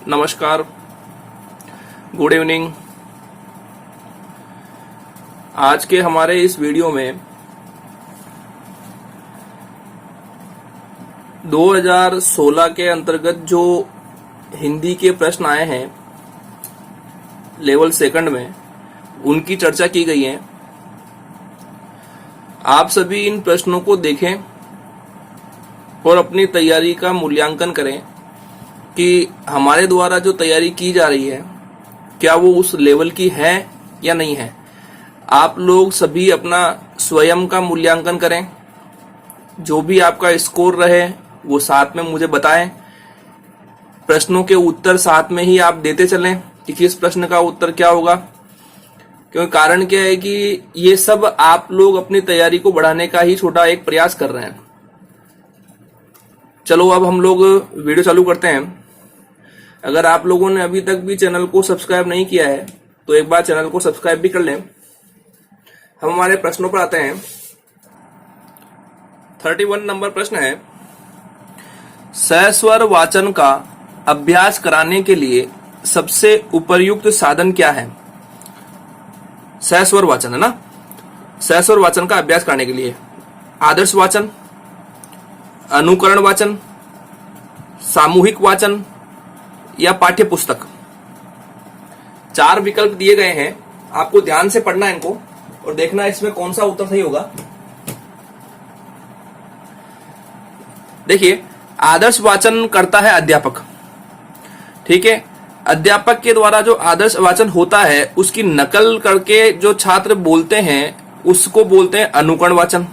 नमस्कार, good evening. आज के हमारे इस वीडियो में 2016 के अंतर्गत जो हिंदी के प्रश्न आए हैं लेवल सेकंड में, उनकी चर्चा की गई है। आप सभी इन प्रश्नों को देखें और अपनी तैयारी का मूल्यांकन करें कि हमारे द्वारा जो तैयारी की जा रही है क्या वो उस लेवल की है या नहीं है। आप लोग सभी अपना स्वयं का मूल्यांकन करें। जो भी आपका स्कोर रहे वो साथ में मुझे बताएं। प्रश्नों के उत्तर साथ में ही आप देते चलें कि किस प्रश्न का उत्तर क्या होगा, क्योंकि कारण क्या है कि ये सब आप लोग अपनी तैयारी को बढ़ाने का ही छोटा एक प्रयास कर रहे हैं। चलो अब हम लोग वीडियो चालू करते हैं। अगर आप लोगों ने अभी तक भी चैनल को सब्सक्राइब नहीं किया है तो एक बार चैनल को सब्सक्राइब भी कर लें। हम हमारे प्रश्नों पर आते हैं। 31 नंबर प्रश्न है, सस्वर वाचन का अभ्यास कराने के लिए सबसे उपयुक्त साधन क्या है। सस्वर वाचन है ना, सस्वर वाचन का अभ्यास कराने के लिए आदर्श वाचन, अनुकरण वाचन, सामूहिक वाचन या पाठ्य पुस्तक। 4 विकल्प दिए गए हैं, आपको ध्यान से पढ़ना है इनको और देखना इसमें कौन सा उत्तर सही होगा। देखिए, आदर्श वाचन करता है अध्यापक, ठीक है। अध्यापक के द्वारा जो आदर्श वाचन होता है उसकी नकल करके जो छात्र बोलते हैं उसको बोलते हैं अनुकरण वाचन।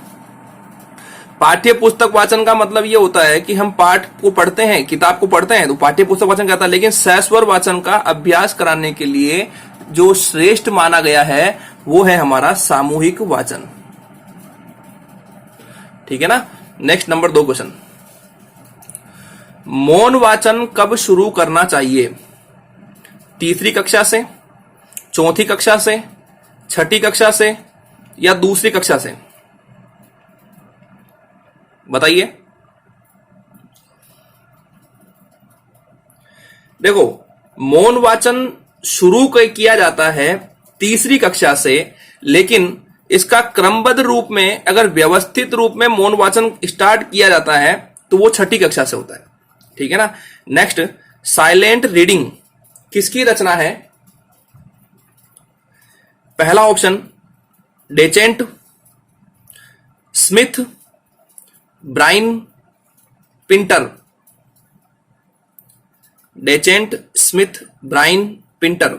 पाठ्य पुस्तक वाचन का मतलब ये होता है कि हम पाठ को पढ़ते हैं, किताब को पढ़ते हैं तो पाठ्य पुस्तक वाचन कहता है। लेकिन सस्वर वाचन का अभ्यास कराने के लिए जो श्रेष्ठ माना गया है वो है हमारा सामूहिक वाचन, ठीक है ना। नेक्स्ट नंबर 2 क्वेश्चन, मौन वाचन कब शुरू करना चाहिए। 3री कक्षा से, 4थी कक्षा से, 6ठी कक्षा से या दूसरी कक्षा से, बताइए। देखो, मौन वाचन शुरू किया जाता है 3री कक्षा से, लेकिन इसका क्रमबद्ध रूप में अगर व्यवस्थित रूप में मौन वाचन स्टार्ट किया जाता है तो वो 6ठी कक्षा से होता है, ठीक है ना। नेक्स्ट, साइलेंट रीडिंग किसकी रचना है। पहला option Dechent, Smith, Brine, Pinter. Dechent, Smith, Brine, Pinter.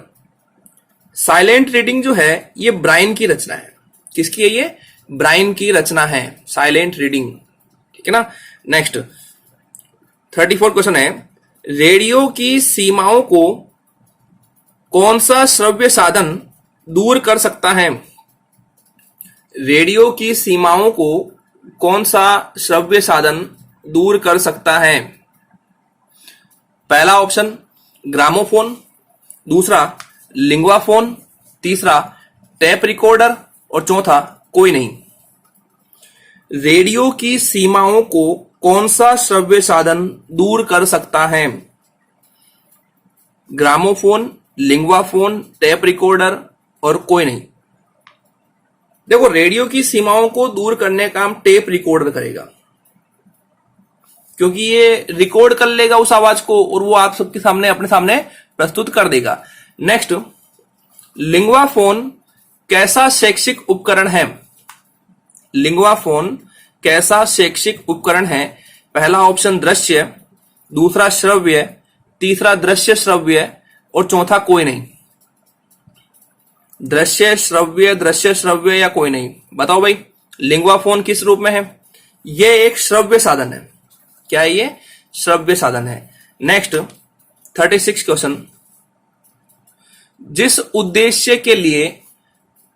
Silent reading जो है ये ब्राइन की रचना है। किसकी है ये? ब्राइन की रचना है साइलेंट रीडिंग, ठीक है ना। नेक्स्ट 34 क्वेश्चन है, रेडियो की सीमाओं को कौन सा श्रव्य साधन दूर कर सकता है। रेडियो की सीमाओं को कौन सा श्रव्य साधन दूर कर सकता है। पहला ऑप्शन ग्रामोफोन, दूसरा लिंग्वाफोन, तीसरा टेप रिकॉर्डर और चौथा कोई नहीं। रेडियो की सीमाओं को कौन सा श्रव्य साधन दूर कर सकता है। ग्रामोफोन, लिंग्वाफोन, टेप रिकॉर्डर और कोई नहीं। देखो, रेडियो की सीमाओं को दूर करने का काम टेप रिकॉर्डर करेगा, क्योंकि ये रिकॉर्ड कर लेगा उस आवाज को और वो आप सबके सामने अपने सामने प्रस्तुत कर देगा। नेक्स्ट, लिंग्वाफोन कैसा शैक्षिक उपकरण है। लिंग्वाफोन कैसा शैक्षिक उपकरण है। पहला ऑप्शन दृश्य, दूसरा श्रव्य, तीसरा दृश्य श्रव्य और चौथा कोई नहीं। दृश्य श्रव्य या कोई नहीं, बताओ भाई। लिंग्वाफोन किस रूप में है? ये एक श्रव्य साधन है। क्या है ये? श्रव्य साधन है। नेक्स्ट 36 क्वेश्चन, जिस उद्देश्य के लिए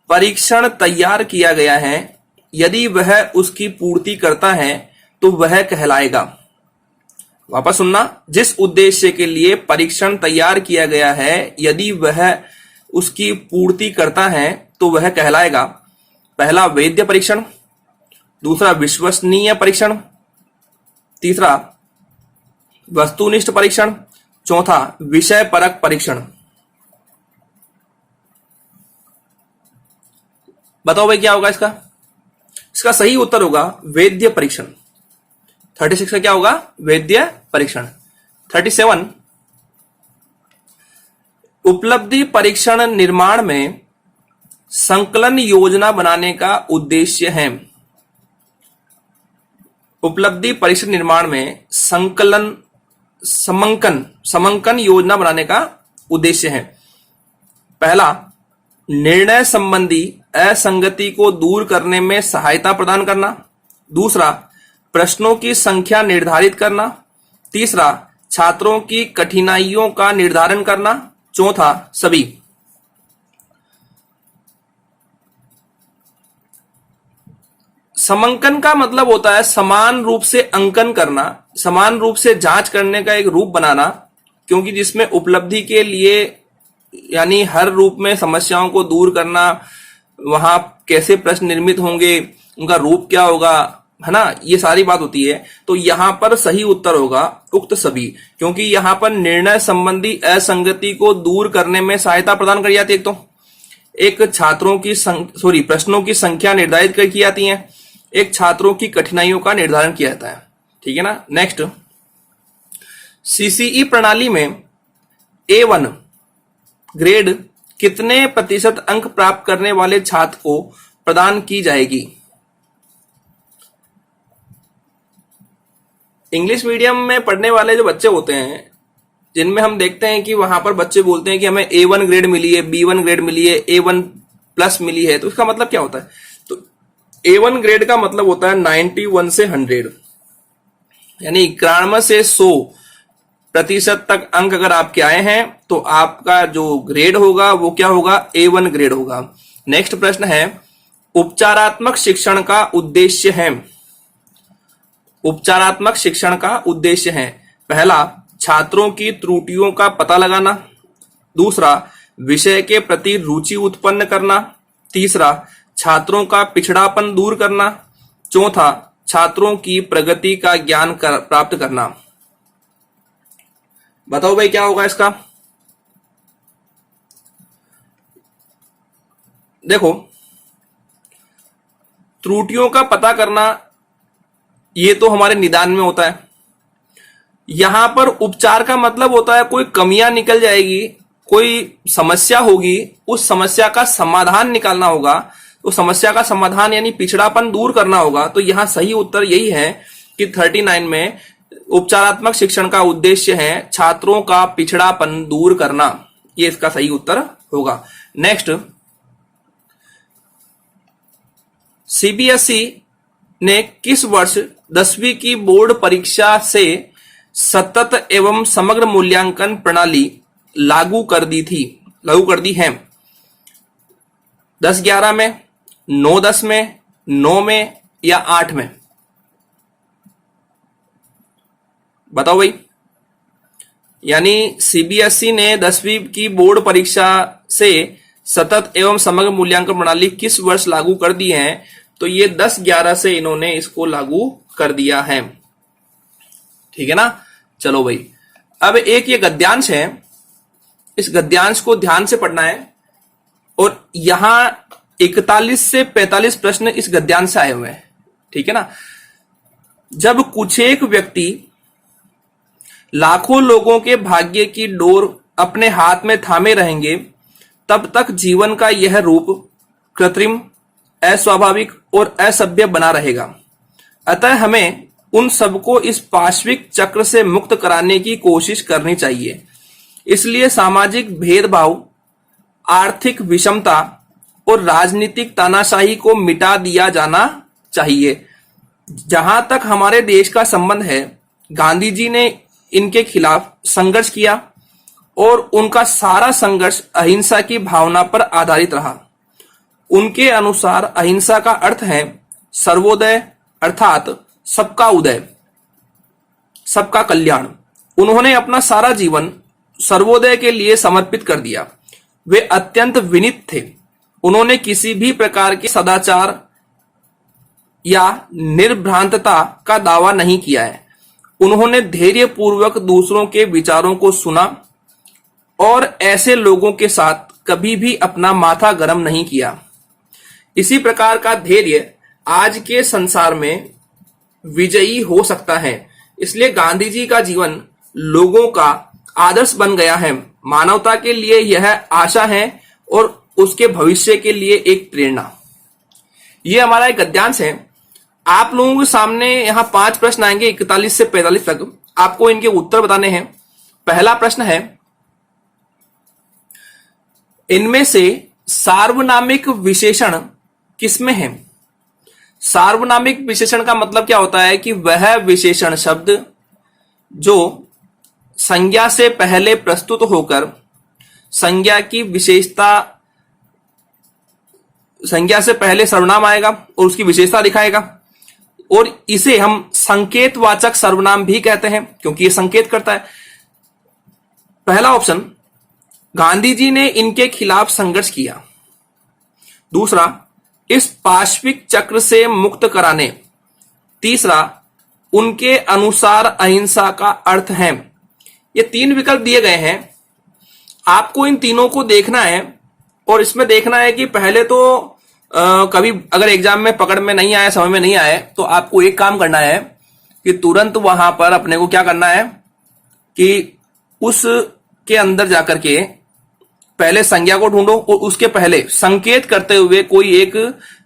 परीक्षण तैयार किया गया है यदि वह उसकी पूर्ति करता है तो वह कहलाएगा। वापस सुनना, जिस उद्देश्य के लिए परीक्षण तैयार किया गया है यदि वह उसकी पूर्ति करता है तो वह कहलाएगा। पहला वैध परीक्षण, दूसरा विश्वसनीय परीक्षण, तीसरा वस्तुनिष्ठ परीक्षण, चौथा विषय परक परीक्षण। बताओ भाई क्या होगा इसका? इसका सही उत्तर होगा वैद्य परीक्षण। 36 का क्या होगा? वैद्य परीक्षण। 37 उपलब्धि परीक्षण निर्माण में संकलन योजना बनाने का उद्देश्य है। उपलब्धि परीक्षण निर्माण में समंकन योजना बनाने का उद्देश्य है। पहला, निर्णय संबंधी असंगति को दूर करने में सहायता प्रदान करना। दूसरा, प्रश्नों की संख्या निर्धारित करना। तीसरा, छात्रों की कठिनाइयों का निर्धारण करना। चौथा, सभी। समंकन का मतलब होता है समान रूप से अंकन करना, समान रूप से जांच करने का एक रूप बनाना, क्योंकि जिसमें उपलब्धि के लिए यानी हर रूप में समस्याओं को दूर करना, वहां कैसे प्रश्न निर्मित होंगे, उनका रूप क्या होगा, है ना, ये सारी बात होती है। तो यहां पर सही उत्तर होगा उक्त सभी, क्योंकि यहां पर निर्णय संबंधी असंगति को दूर करने में सहायता प्रदान करी जाती है। एक छात्रों की प्रश्नों की संख्या निर्धारित की जाती है, एक छात्रों की कठिनाइयों का निर्धारण किया जाता है। ठीक है ना। नेक्स्ट, सीसीई प्रणाली में A1 ग्रेड कितने प्रतिशत अंक प्राप्त करने वाले छात्र को प्रदान की जाएगी? इंग्लिश मीडियम में पढ़ने वाले जो बच्चे होते हैं, जिनमें हम देखते हैं कि वहां पर बच्चे बोलते हैं कि हमें A1 ग्रेड मिली है, B1 ग्रेड मिली है, A1 प्लस मिली है, तो इसका मतलब क्या होता है? तो A1 ग्रेड का मतलब होता है 91 से 100, यानी 91 से 100% तक अंक अगर आपके आए हैं तो आपका जो ग्रेड होगा वो क्या होगा? A1 ग्रेड होगा। नेक्स्ट प्रश्न है, उपचारात्मक शिक्षण का उद्देश्य है। उपचारात्मक शिक्षण का उद्देश्य है, पहला, छात्रों की त्रुटियों का पता लगाना। दूसरा, विषय के प्रति रुचि उत्पन्न करना। तीसरा, छात्रों का पिछड़ापन दूर करना। चौथा, छात्रों की प्रगति का ज्ञान प्राप्त करना। बताओ भाई क्या होगा इसका? देखो, त्रुटियों का पता करना ये तो हमारे निदान में होता है। यहां पर उपचार का मतलब होता है कोई कमियां निकल जाएगी, कोई समस्या होगी, उस समस्या का समाधान निकालना होगा, उस समस्या का समाधान यानी पिछड़ापन दूर करना होगा। तो यहां सही उत्तर यही है कि 39 में उपचारात्मक शिक्षण का उद्देश्य है छात्रों का पिछड़ापन दूर करना, ये इसका सही उत्तर होगा। नेक्स्ट, सीबीएसई ने किस वर्ष 10वीं की बोर्ड परीक्षा से सतत एवं समग्र मूल्यांकन प्रणाली लागू कर दी है? 10-11 में, 9-10 में, 9 में या 8 में? बताओ भाई। यानी सीबीएसई ने 10वीं की बोर्ड परीक्षा से सतत एवं समग्र मूल्यांकन प्रणाली किस वर्ष लागू कर दी है? तो ये 10-11 से इन्होंने इसको लागू कर दिया है। ठीक है ना। चलो भाई, अब एक ये गद्यांश है, इस गद्यांश को ध्यान से पढ़ना है और यहां 41 से 45 प्रश्न इस गद्यांश से आए हुए हैं। ठीक है ना। जब कुछ एक व्यक्ति लाखों लोगों के भाग्य की डोर अपने हाथ में थामे रहेंगे, तब तक जीवन का यह रूप कृत्रिम, अस्वाभाविक और असभ्य बना रहेगा। अतः हमें उन सबको इस पाश्विक चक्र से मुक्त कराने की कोशिश करनी चाहिए। इसलिए सामाजिक भेदभाव, आर्थिक विषमता और राजनीतिक तानाशाही को मिटा दिया जाना चाहिए। जहां तक हमारे देश का संबंध है, गांधी जी ने इनके खिलाफ संघर्ष किया और उनका सारा संघर्ष अहिंसा की भावना पर आधारित रहा। उनके अनुसार अहिंसा का अर्थ है सर्वोदय, अर्थात सबका उदय, सबका कल्याण। उन्होंने अपना सारा जीवन सर्वोदय के लिए समर्पित कर दिया। वे अत्यंत विनीत थे। उन्होंने किसी भी प्रकार के सदाचार या निर्भ्रांतता का दावा नहीं किया है। उन्होंने धैर्य पूर्वक दूसरों के विचारों को सुना और ऐसे लोगों के साथ कभी भी अपना माथा गर्म नहीं किया। इसी प्रकार का धैर्य आज के संसार में विजयी हो सकता है। इसलिए गांधी जी का जीवन लोगों का आदर्श बन गया है। मानवता के लिए यह आशा है और उसके भविष्य के लिए एक प्रेरणा। यह हमारा एक गद्यांश है। आप लोगों के सामने यहां 5 प्रश्न आएंगे 41 से 45 तक। आपको इनके उत्तर बताने हैं। पहला प्रश्न है, इनमें से सार्वनामिक विशेषण किसमें है? सार्वनामिक विशेषण का मतलब क्या होता है कि वह विशेषण शब्द जो संज्ञा से पहले प्रस्तुत होकर संज्ञा की विशेषता, संज्ञा से पहले सर्वनाम आएगा और उसकी विशेषता दिखाएगा, और इसे हम संकेतवाचक सर्वनाम भी कहते हैं क्योंकि यह संकेत करता है। पहला ऑप्शन, गांधी जी ने इनके खिलाफ संघर्ष किया। दूसरा, इस पाश्विक चक्र से मुक्त कराने। तीसरा, उनके अनुसार अहिंसा का अर्थ है। ये 3 विकल्प दिए गए हैं। आपको इन तीनों को देखना है और इसमें देखना है कि पहले तो कभी अगर एग्जाम में पकड़ में नहीं आए, समझ में नहीं आए, तो आपको एक काम करना है कि तुरंत वहां पर अपने को क्या करना है कि उसके अंदर जाकर के पहले संज्ञा को ढूंढो और उसके पहले संकेत करते हुए कोई एक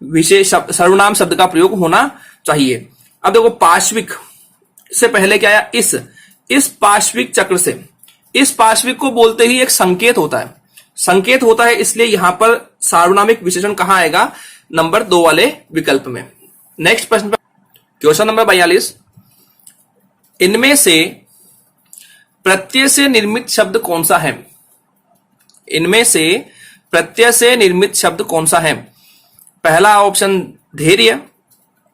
विशेष सर्वनाम शब्द का प्रयोग होना चाहिए। अब देखो, पाश्विक से पहले क्या आया? इस पाश्विक चक्र से। इस पाश्विक को बोलते ही एक संकेत होता है, संकेत होता है, इसलिए यहां पर सार्वनामिक विशेषण कहां आएगा? नंबर 2 वाले विकल्प में। नेक्स्ट प्रश्न पर, क्वेश्चन नंबर 42, इनमें से प्रत्यय से निर्मित शब्द कौन सा है? इनमें से प्रत्यय से निर्मित शब्द कौन सा है? पहला ऑप्शन धैर्य,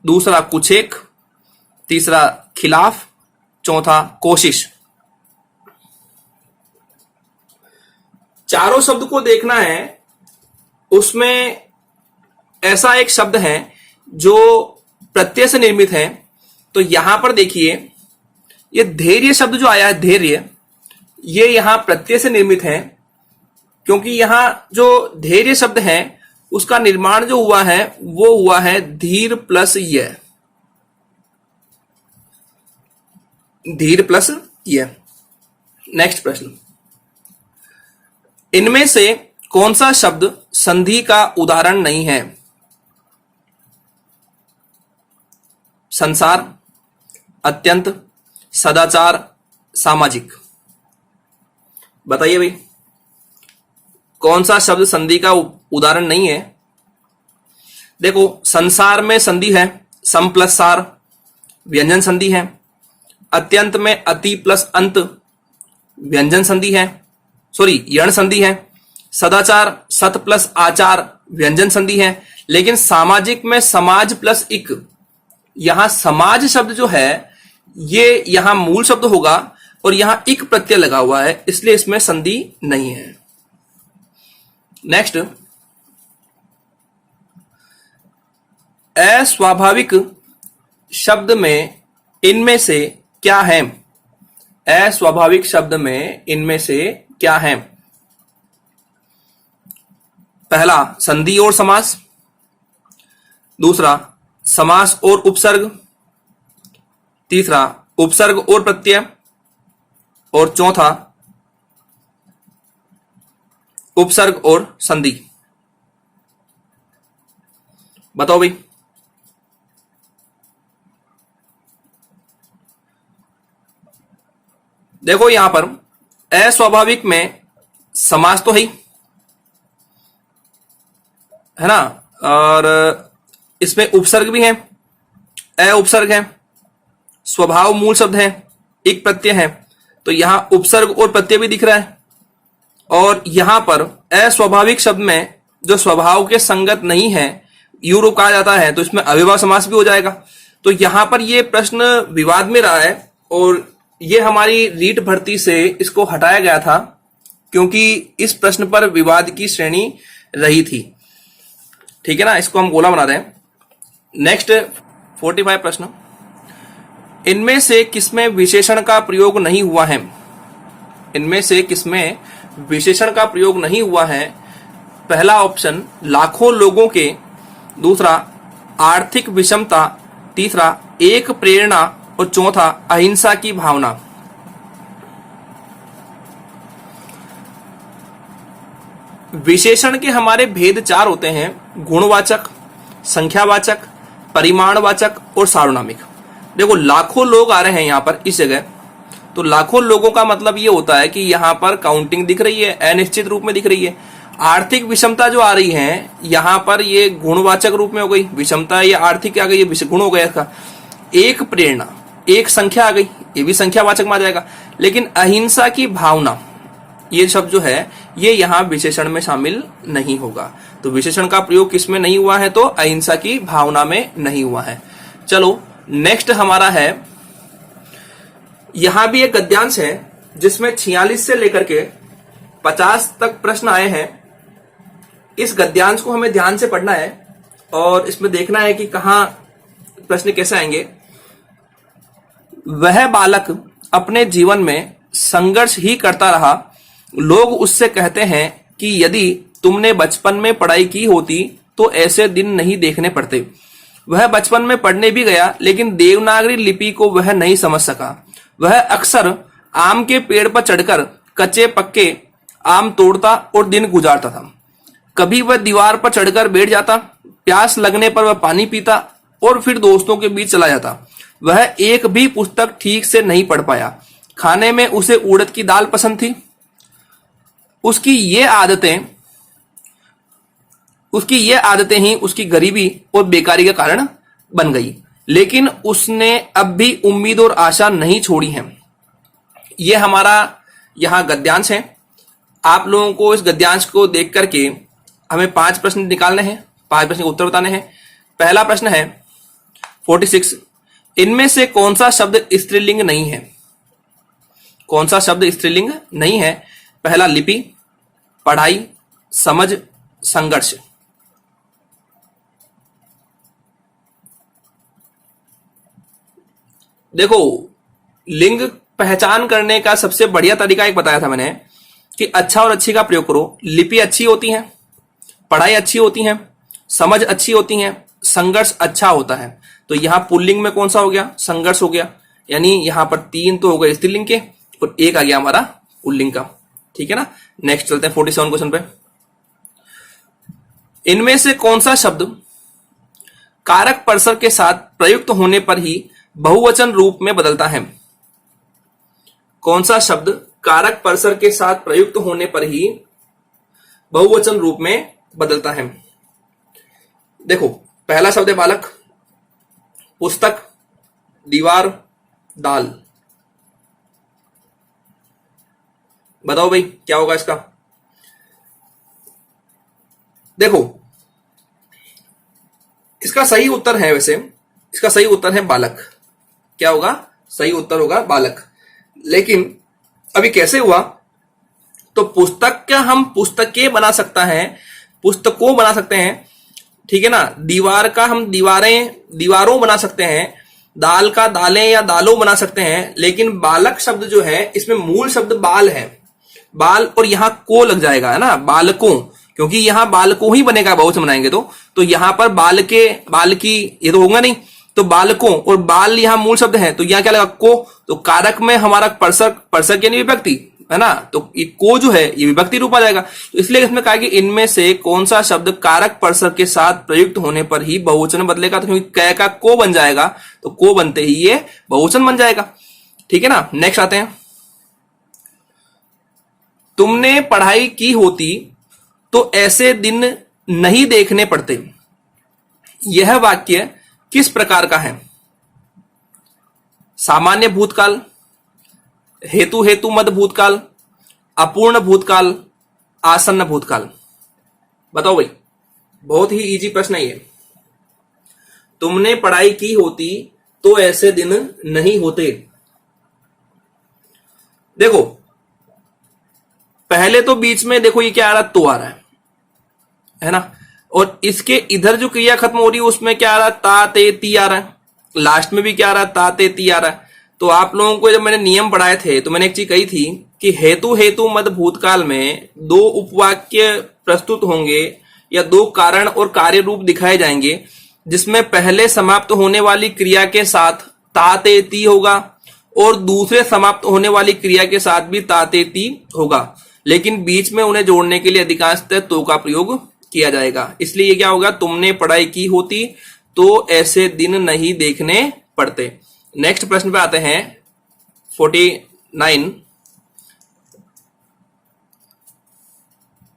दूसरा कुछेक, तीसरा खिलाफ, चौथा कोशिश। चारों शब्द को देखना है। उसमें ऐसा एक शब्द है जो प्रत्यय से निर्मित है। तो यहां पर देखिए, ये धैर्य शब्द जो आया है, धैर्य, ये यहां प्रत्यय से निर्मित है क्योंकि यहां जो धैर्य शब्द है उसका निर्माण जो हुआ है वो हुआ है धीर प्लस य, धीर प्लस य। नेक्स्ट प्रश्न, इनमें से कौन सा शब्द संधि का उदाहरण नहीं है? संसार, अत्यंत, सदाचार, सामाजिक। बताइए भाई, कौन सा शब्द संधि का उदाहरण नहीं है? देखो, संसार में संधि है, सम प्लस सार, व्यंजन संधि है। अत्यंत में अति प्लस अंत, व्यंजन संधि है, सॉरी यण संधि है। सदाचार, सत प्लस आचार, व्यंजन संधि है। लेकिन सामाजिक में समाज प्लस इक, यहां समाज शब्द जो है ये यहां मूल शब्द होगा और यहां इक प्रत्यय लगा हुआ है, इसलिए इसमें संधि नहीं है। नेक्स्ट, अस्वाभाविक शब्द में इनमें से क्या है? अस्वाभाविक शब्द में इनमें से क्या है? पहला, संधि और समास, दूसरा समास और उपसर्ग, तीसरा उपसर्ग और प्रत्यय, और चौथा उपसर्ग और संधि। बताओ भाई। देखो, यहां पर अस्वाभाविक में समास तो है ना, और इसमें उपसर्ग भी है, अ उपसर्ग है, स्वभाव मूल शब्द है, एक प्रत्यय है, तो यहां उपसर्ग और प्रत्यय भी दिख रहा है। और यहां पर अस्वाभाविक शब्द में जो स्वभाव के संगत नहीं है, यूरो कहा जाता है, तो इसमें अव्ययभाव समास भी हो जाएगा। तो यहां पर यह प्रश्न विवाद में रहा है और ये हमारी रीट भर्ती से इसको हटाया गया था क्योंकि इस प्रश्न पर विवाद की श्रेणी रही थी। ठीक है ना, इसको हम गोला बना दें। नेक्स्ट 45 प्रश्न, इनमें से किसमें विशेषण का प्रयोग नहीं हुआ है? इनमें से किसमें विशेषण का प्रयोग नहीं हुआ है? पहला ऑप्शन लाखों लोगों के, दूसरा आर्थिक विषमता, तीसरा एक प्रेरणा और चौथा अहिंसा की भावना। विशेषण के हमारे भेद चार होते हैं: गुणवाचक, संख्यावाचक, परिमाणवाचक और सार्वनामिक। देखो लाखों लोग आ रहे हैं यहां पर इस जगह, तो लाखों लोगों का मतलब ये होता है कि यहां पर काउंटिंग दिख रही है, अनिश्चित रूप में दिख रही है। आर्थिक विषमता जो आ रही है यहां पर ये गुणवाचक रूप में हो गई, विषमता ये आर्थिक आ गई, ये गुण हो गया इसका। एक प्रेरणा, एक संख्या आ गई, ये भी संख्यावाचक में आ जाएगा। लेकिन अहिंसा की भावना ये शब्द जो है ये यहां विशेषण में शामिल नहीं होगा। तो विशेषण का प्रयोग किसमें नहीं हुआ है? तो अहिंसा की भावना में नहीं हुआ है। चलो नेक्स्ट हमारा है, यहां भी एक गद्यांश है जिसमें 46 से लेकर के 50 तक प्रश्न आए हैं। इस गद्यांश को हमें ध्यान से पढ़ना है और इसमें देखना है कि कहां प्रश्न कैसे आएंगे। वह बालक अपने जीवन में संघर्ष ही करता रहा। लोग उससे कहते हैं कि यदि तुमने बचपन में पढ़ाई की होती तो ऐसे दिन नहीं देखने पड़ते। वह बचपन में पढ़ने भी गया लेकिन देवनागरी लिपि को वह नहीं समझ सका। वह अक्सर आम के पेड़ पर चढ़कर कच्चे पक्के आम तोड़ता और दिन गुजारता था। कभी वह दीवार पर चढ़कर बैठ जाता, प्यास लगने पर वह पानी पीता और फिर दोस्तों के बीच चला जाता। वह एक भी पुस्तक ठीक से नहीं पढ़ पाया। खाने में उसे उड़द की दाल पसंद थी। उसकी ये आदतें ही उसकी गरीबी और बेकारी का कारण बन गई। लेकिन उसने अब भी उम्मीद और आशा नहीं छोड़ी है। यह हमारा यहां गद्यांश है। आप लोगों को इस गद्यांश को देख करके हमें 5 प्रश्न निकालने हैं, 5 प्रश्न के उत्तर बताने हैं। पहला प्रश्न है 46, इनमें से कौन सा शब्द स्त्रीलिंग नहीं है? कौन सा शब्द स्त्रीलिंग नहीं है? पहला लिपि, पढ़ाई, समझ, संघर्ष। देखो लिंग पहचान करने का सबसे बढ़िया तरीका एक बताया था मैंने कि अच्छा और अच्छी का प्रयोग करो। लिपि अच्छी होती है, पढ़ाई अच्छी होती है, समझ अच्छी होती है, संघर्ष अच्छा होता है। तो यहां पुल्लिंग में कौन सा हो गया? संघर्ष हो गया। यानी यहां पर 3 तो हो गए स्त्रीलिंग के और 1 आ गया हमारा पुल्लिंग का। ठीक है ना। नेक्स्ट चलते हैं 47 क्वेश्चन पे। इनमें से कौन सा शब्द कारक परसर के साथ प्रयुक्त होने पर ही बहुवचन रूप में बदलता है? कौन सा शब्द कारक परसर के साथ प्रयुक्त होने पर ही बहुवचन रूप में बदलता है? देखो पहला शब्द है बालक, पुस्तक, दीवार, दाल। बताओ भाई क्या होगा इसका? देखो इसका सही उत्तर है, वैसे इसका सही उत्तर है बालक। क्या होगा? सही उत्तर होगा बालक। लेकिन अभी कैसे हुआ? तो पुस्तक क्या हम पुस्तकें बना सकता है, पुस्तकों बना सकते हैं, ठीक है ना। दीवार का हम दीवारों बना सकते हैं, दाल का दालें या दालों बना सकते हैं। लेकिन बालक शब्द जो है इसमें मूल शब्द बाल है, बाल और यहां को लग जाएगा, है ना, बालकों, क्योंकि यहां बालकों ही बनेगा बहुवचन बनाएंगे तो यहां पर बाल की ये तो होगा नहीं, तो बालकों और बाल यहां मूल शब्द है तो यहां क्या लगा? को। तो कारक में हमारा परसक यानी विभक्ति, है ना, तो ये को जो है ये विभक्ति रूप आ जाएगा। तो इसलिए इसमें कहा कि इनमें से कौन सा शब्द कारक परसक के साथ प्रयुक्त होने पर ही बहुवचन बदलेगा? तो क्योंकि कै का को बन जाएगा तो को बनते ही ये बहुवचन बन जाएगा। ठीक है ना। नेक्स्ट आते हैं, तुमने पढ़ाई की होती तो ऐसे दिन नहीं देखने पड़ते। यह वाक्य किस प्रकार का है? सामान्य भूतकाल, हेतु मद भूतकाल, अपूर्ण भूतकाल, आसन्न भूतकाल। बताओ भाई, बहुत ही इजी प्रश्न है ये। तुमने पढ़ाई की होती तो ऐसे दिन नहीं होते। देखो पहले तो बीच में देखो ये क्या आ रहा है? तो आ रहा है ना, और इसके इधर जो क्रिया खत्म हो रही है उसमें क्या आ रहा है? ता ते ती आ रहा है। लास्ट में भी क्या आ रहा है, ता ते ती आ रहा है। तो आप लोगों को जब मैंने नियम पढ़ाए थे तो मैंने एक चीज कही थी कि हेतु हेतु मद भूतकाल में दो उपवाक्य प्रस्तुत होंगे या दो कारण और कार्य रूप दिखाए जाएंगे, जिसमें पहले समाप्त होने वाली क्रिया के साथ ता ते ती होगा और दूसरे समाप्त होने वाली क्रिया के साथ भी ता ते ती होगा, लेकिन बीच में उन्हें जोड़ने के लिए अधिकांशतः तो का प्रयोग किया जाएगा। इसलिए ये क्या होगा, तुमने पढ़ाई की होती तो ऐसे दिन नहीं देखने पड़ते। नेक्स्ट प्रश्न पे आते हैं 49।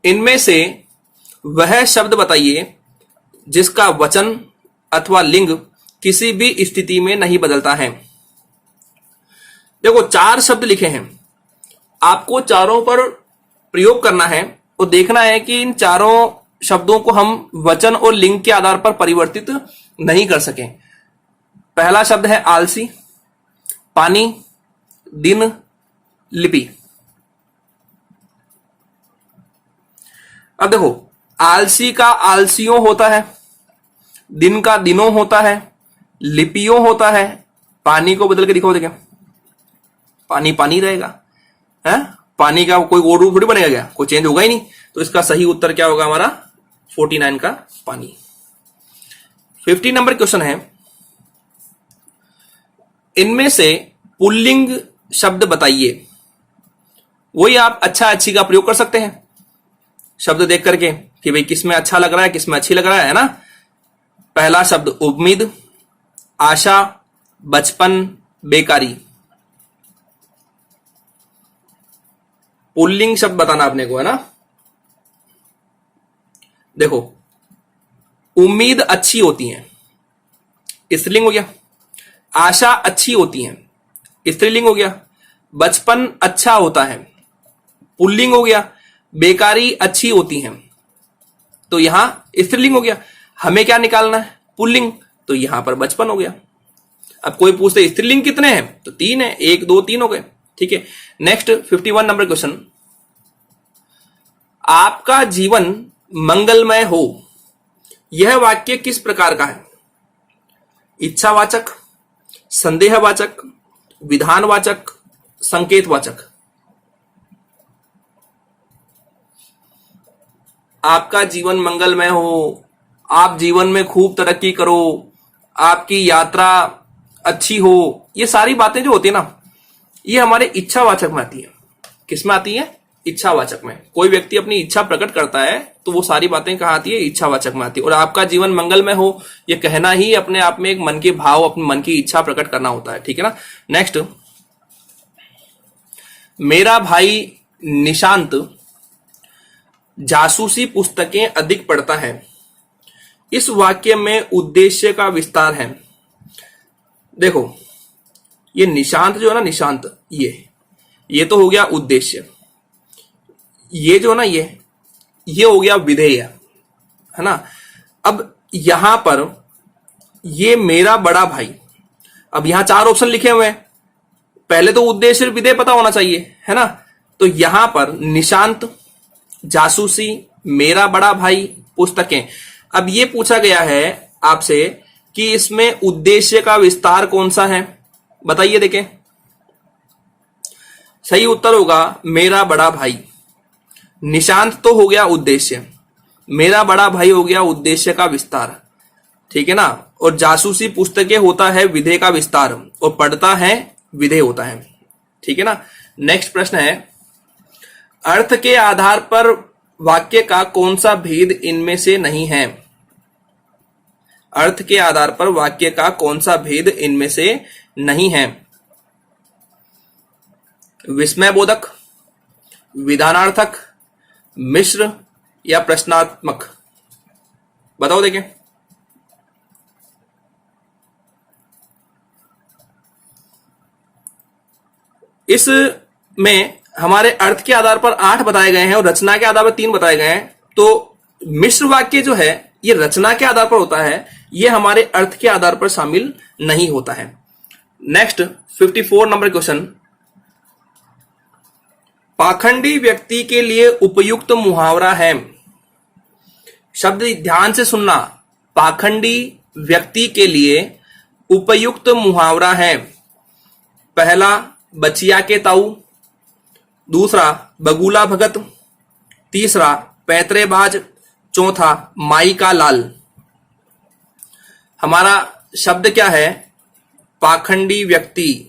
इनमें से वह शब्द बताइए जिसका वचन अथवा लिंग किसी भी स्थिति में नहीं बदलता है। देखो 4 शब्द लिखे हैं, आपको चारों पर प्रयोग करना है और देखना है कि इन चारों शब्दों को हम वचन और लिंग के आधार पर परिवर्तित नहीं कर सके। पहला शब्द है आलसी, पानी, दिन, लिपि। अब देखो आलसी का आलसियों होता है, दिन का दिनों होता है, लिपियों होता है। पानी को बदल के दिखाओ, देखें पानी पानी रहेगा, है पानी का कोई और रूप थोड़ी बनेगा, क्या कोई चेंज होगा ही नहीं। तो इसका सही उत्तर क्या होगा हमारा 49 का पानी। 50 नंबर क्वेश्चन है, इनमें से पुल्लिंग शब्द बताइए। वही आप अच्छा अच्छी का प्रयोग कर सकते हैं शब्द देख करके कि भाई किसमें अच्छा लग रहा है, किसमें अच्छी लग रहा है ना। पहला शब्द उम्मीद, आशा, बचपन, बेकारी। पुल्लिंग शब्द बताना आपने को, है ना। देखो उम्मीद अच्छी होती है, स्त्रीलिंग हो गया। आशा अच्छी होती है, स्त्रीलिंग हो गया। बचपन अच्छा होता है, पुल्लिंग हो गया। बेकारी अच्छी होती है, तो यहां स्त्रीलिंग हो गया। हमें क्या निकालना है, पुल्लिंग, तो यहां पर बचपन हो गया। अब कोई पूछते स्त्रीलिंग कितने हैं, तो 3 है, 1 2 3 हो गए, ठीक है। नेक्स्ट 51 नंबर क्वेश्चन, आपका जीवन मंगलमय हो, यह वाक्य किस प्रकार का है। इच्छावाचक, संदेहवाचक, विधानवाचक, संकेतवाचक। आपका जीवन मंगलमय हो, आप जीवन में खूब तरक्की करो, आपकी यात्रा अच्छी हो, ये सारी बातें जो होती है ना, ये हमारे इच्छावाचक में आती है। किस में आती है, इच्छावाचक में। कोई व्यक्ति अपनी इच्छा प्रकट करता है तो वो सारी बातें कहां आती है, इच्छावाचक में आती है। और आपका जीवन मंगलमय हो, ये कहना ही अपने आप में एक मन के भाव, अपने मन की इच्छा प्रकट करना होता है, ठीक है ना। नेक्स्ट, मेरा भाई निशांत जासूसी पुस्तकें अधिक पढ़ता है, इस वाक्य में उद्देश्य का विस्तार है। देखो ये निशांत जो है ना, निशांत ये तो हो गया उद्देश्य। ये जो ना ये हो गया विधेय, है ना। अब यहां पर ये मेरा बड़ा भाई, अब यहां 4 ऑप्शन लिखे हुए हैं, पहले तो उद्देश्य विधेय पता होना चाहिए, है ना। तो यहां पर निशांत, जासूसी, मेरा बड़ा भाई, पुस्तकें। अब ये पूछा गया है आपसे कि इसमें उद्देश्य का विस्तार कौन सा है, बताइए देखें। सही उत्तर होगा मेरा बड़ा भाई। निशांत तो हो गया उद्देश्य, मेरा बड़ा भाई हो गया उद्देश्य का विस्तार, ठीक है ना। और जासूसी पुस्तकें होता है विधेय का विस्तार, और पढ़ता है विधेय होता है, ठीक है ना। नेक्स्ट प्रश्न है, अर्थ के आधार पर वाक्य का कौन सा भेद इनमें से नहीं है। अर्थ के आधार पर वाक्य का कौन सा भेद इनमें से नहीं है। विस्मयबोधक, विधानार्थक, मिश्र या प्रश्नात्मक, बताओ देखें। इसमें हमारे अर्थ के आधार पर 8 बताए गए हैं और रचना के आधार पर 3 बताए गए हैं। तो मिश्र वाक्य जो है ये रचना के आधार पर होता है, ये हमारे अर्थ के आधार पर शामिल नहीं होता है। नेक्स्ट 54 नंबर क्वेश्चन, पाखंडी व्यक्ति के लिए उपयुक्त मुहावरा है। शब्द ध्यान से सुनना, पाखंडी व्यक्ति के लिए उपयुक्त मुहावरा है? पहला बचिया के ताऊ, दूसरा बगुला भगत, तीसरा पैतरेबाज, चौथा माई का लाल। हमारा शब्द क्या है? पाखंडी व्यक्ति।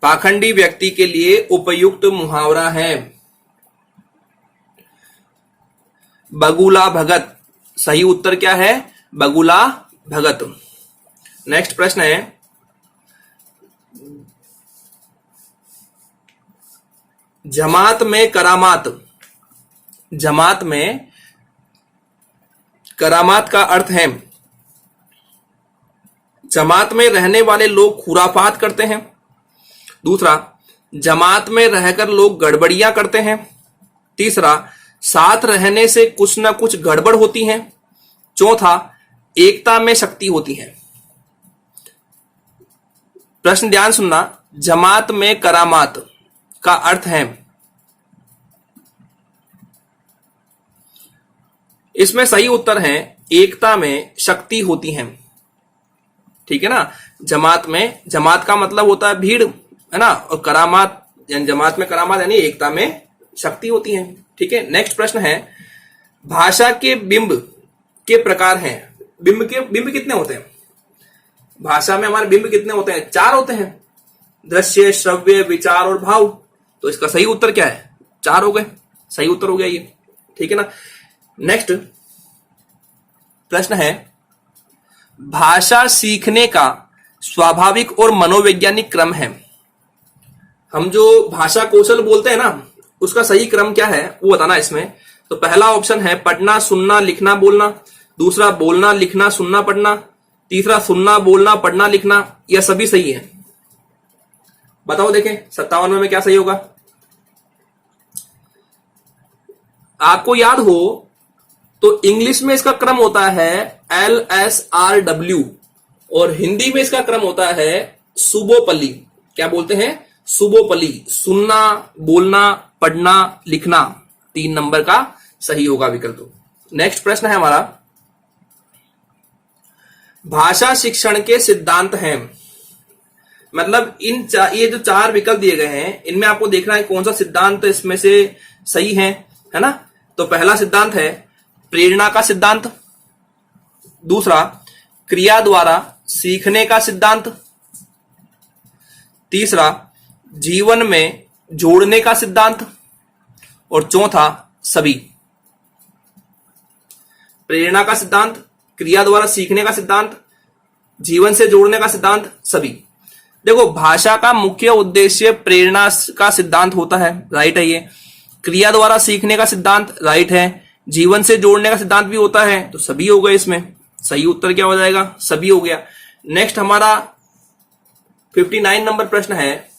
पाखंडी व्यक्ति के लिए उपयुक्त मुहावरा है बगुला भगत। सही उत्तर क्या है? बगुला भगत। नेक्स्ट प्रश्न है, जमात में करामात। जमात में करामात का अर्थ है जमात में रहने वाले लोग खुराफात करते हैं। दूसरा, जमात में रहकर लोग गड़बड़ियां करते हैं। तीसरा, साथ रहने से कुछ ना कुछ गड़बड़ होती है। चौथा, एकता में शक्ति होती है। प्रश्न ध्यान सुनना, जमात में करामात का अर्थ है, इसमें सही उत्तर है एकता में शक्ति होती है। ठीक है ना। जमात का मतलब होता है भीड़, है ना, और करामात यानी जमात में करामात यानी एकता में शक्ति होती है। ठीक है। नेक्स्ट प्रश्न है, भाषा के बिंब के प्रकार हैं। बिंब कितने होते हैं? भाषा में हमारे बिंब कितने होते हैं? 4 होते हैं, दृश्य, श्रव्य, विचार और भाव। तो इसका सही उत्तर क्या है? 4 हो गए। सही उत्तर हो गया ये। ठीक है ना। नेक्स्ट प्रश्न है, भाषा सीखने का स्वाभाविक और मनोवैज्ञानिक क्रम है। हम जो भाषा कौशल बोलते हैं ना, उसका सही क्रम क्या है वो बताना इसमें। तो पहला ऑप्शन है पढ़ना, सुनना, लिखना, बोलना। दूसरा, बोलना, लिखना, सुनना, पढ़ना। तीसरा, सुनना, बोलना, पढ़ना, लिखना। यह सभी सही है। बताओ देखें 57 में क्या सही होगा। आपको याद हो तो इंग्लिश में इसका क्रम होता है LSRW और हिंदी में इसका क्रम होता है सुबोपली। क्या बोलते हैं? सुबोपली। सुनना, बोलना, पढ़ना, लिखना। 3 नंबर का सही होगा विकल्प। नेक्स्ट प्रश्न है हमारा, भाषा शिक्षण के सिद्धांत हैं। मतलब ये जो 4 विकल्प दिए गए हैं, इनमें आपको देखना है कौन सा सिद्धांत इसमें से सही है ना। तो पहला सिद्धांत है प्रेरणा का सिद्धांत। दूसरा, क्रिया द्वारा सीखने का सिद्धांत। तीसरा, जीवन में जोड़ने का सिद्धांत। और चौथा, सभी। प्रेरणा का सिद्धांत, क्रिया द्वारा सीखने का सिद्धांत, जीवन से जोड़ने का सिद्धांत, सभी। देखो, भाषा का मुख्य उद्देश्य प्रेरणा का सिद्धांत होता है, राइट है ये। क्रिया द्वारा सीखने का सिद्धांत, राइट है। जीवन से जोड़ने का सिद्धांत भी होता है, तो सभी हो गए इसमें। सही उत्तर क्या हो जाएगा? सभी हो गया। नेक्स्ट हमारा 59 नंबर प्रश्न है,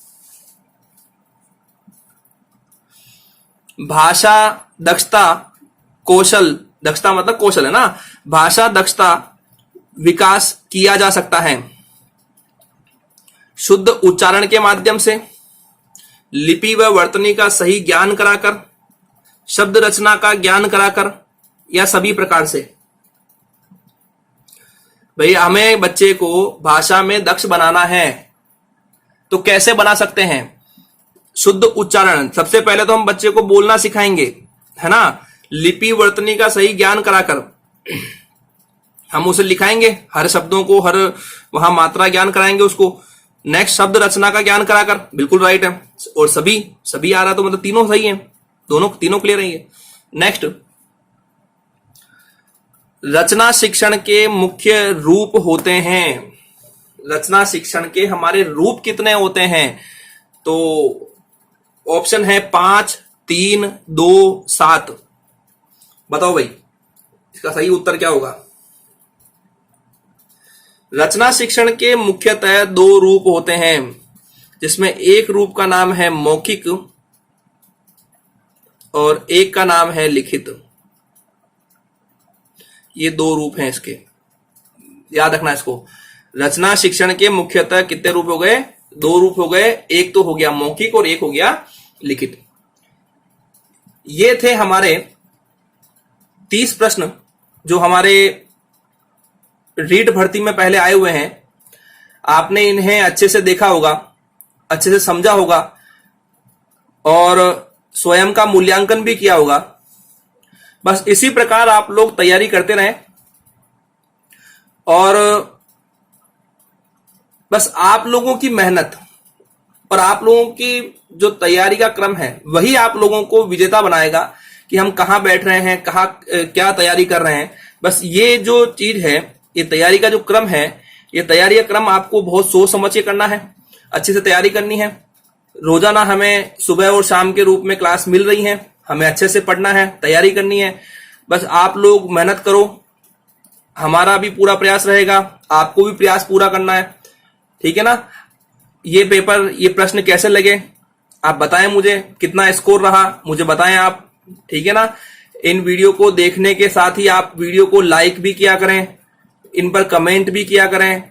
भाषा दक्षता कौशल, दक्षता मतलब कौशल है ना, भाषा दक्षता विकास किया जा सकता है शुद्ध उच्चारण के माध्यम से, लिपि व वर्तनी का सही ज्ञान कराकर, शब्द रचना का ज्ञान कराकर, या सभी प्रकार से। भाई हमें बच्चे को भाषा में दक्ष बनाना है, तो कैसे बना सकते हैं? शुद्ध उच्चारण, सबसे पहले तो हम बच्चे को बोलना सिखाएंगे, है ना। लिपि वर्तनी का सही ज्ञान कराकर हम उसे लिखाएंगे, हर शब्दों को, हर वहां मात्रा ज्ञान कराएंगे उसको। नेक्स्ट, शब्द रचना का ज्ञान कराकर, बिल्कुल राइट है। और सभी आ रहा, तो मतलब तीनों सही है, तीनों क्लियर है ये। नेक्स्ट, रचना शिक्षण के मुख्य रूप होते हैं। रचना शिक्षण के हमारे रूप कितने होते हैं? तो ऑप्शन है 5, 3, 2, 7। बताओ भाई इसका सही उत्तर क्या होगा? रचना शिक्षण के मुख्यतः 2 रूप होते हैं, जिसमें एक रूप का नाम है मौखिक और एक का नाम है लिखित। ये 2 रूप हैं इसके, याद रखना इसको। रचना शिक्षण के मुख्यतः कितने रूप हो गए? 2 रूप हो गए। एक तो हो गया मौखिक और एक हो गया लिखित। ये थे हमारे 30 प्रश्न जो हमारे रीट भर्ती में पहले आए हुए हैं, आपने इन्हें अच्छे से देखा होगा, अच्छे से समझा होगा और स्वयं का मूल्यांकन भी किया होगा। बस इसी प्रकार आप लोग तैयारी करते रहें और बस आप लोगों की मेहनत और आप लोगों की जो तैयारी का क्रम है वही आप लोगों को विजेता बनाएगा कि हम कहां बैठ रहे हैं, कहां क्या तैयारी कर रहे हैं। बस ये जो चीज है, ये तैयारी का जो क्रम है, ये तैयारी का क्रम आपको बहुत सोच समझ के करना है, अच्छे से तैयारी करनी है। रोजाना हमें सुबह और शाम के रूप में क्लास मिल रही है, हमें अच्छे से पढ़ना है, तैयारी करनी है। बस आप लोग मेहनत करो, हमारा भी पूरा प्रयास रहेगा, आपको भी प्रयास पूरा करना है, ठीक है ना। ये पेपर, ये प्रश्न कैसे लगे आप बताएं, मुझे कितना स्कोर रहा मुझे बताएं आप, ठीक है ना। इन वीडियो को देखने के साथ ही आप वीडियो को लाइक भी किया करें, इन पर कमेंट भी किया करें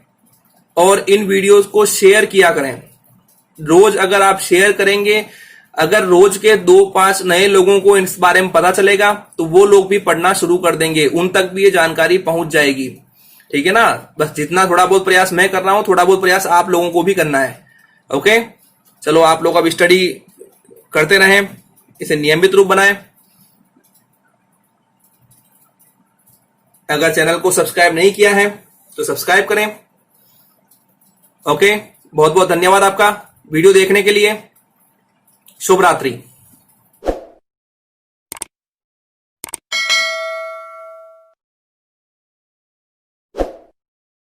और इन वीडियोस को शेयर किया करें। रोज अगर आप शेयर करेंगे, अगर रोज के 2-5 नए लोगों को इस बारे में पता चलेगा तो वो लोग भी पढ़ना शुरू कर देंगे, उन तक भी ये जानकारी पहुंच जाएगी, ठीक है ना। बस जितना थोड़ा बहुत प्रयास मैं कर रहा हूं, थोड़ा बहुत प्रयास आप लोगों को भी करना है। ओके, चलो आप लोग अब स्टडी करते रहें, इसे नियमित रूप बनाएं। अगर चैनल को सब्सक्राइब नहीं किया है तो सब्सक्राइब करें। ओके, बहुत बहुत धन्यवाद आपका वीडियो देखने के लिए। शुभ रात्रि।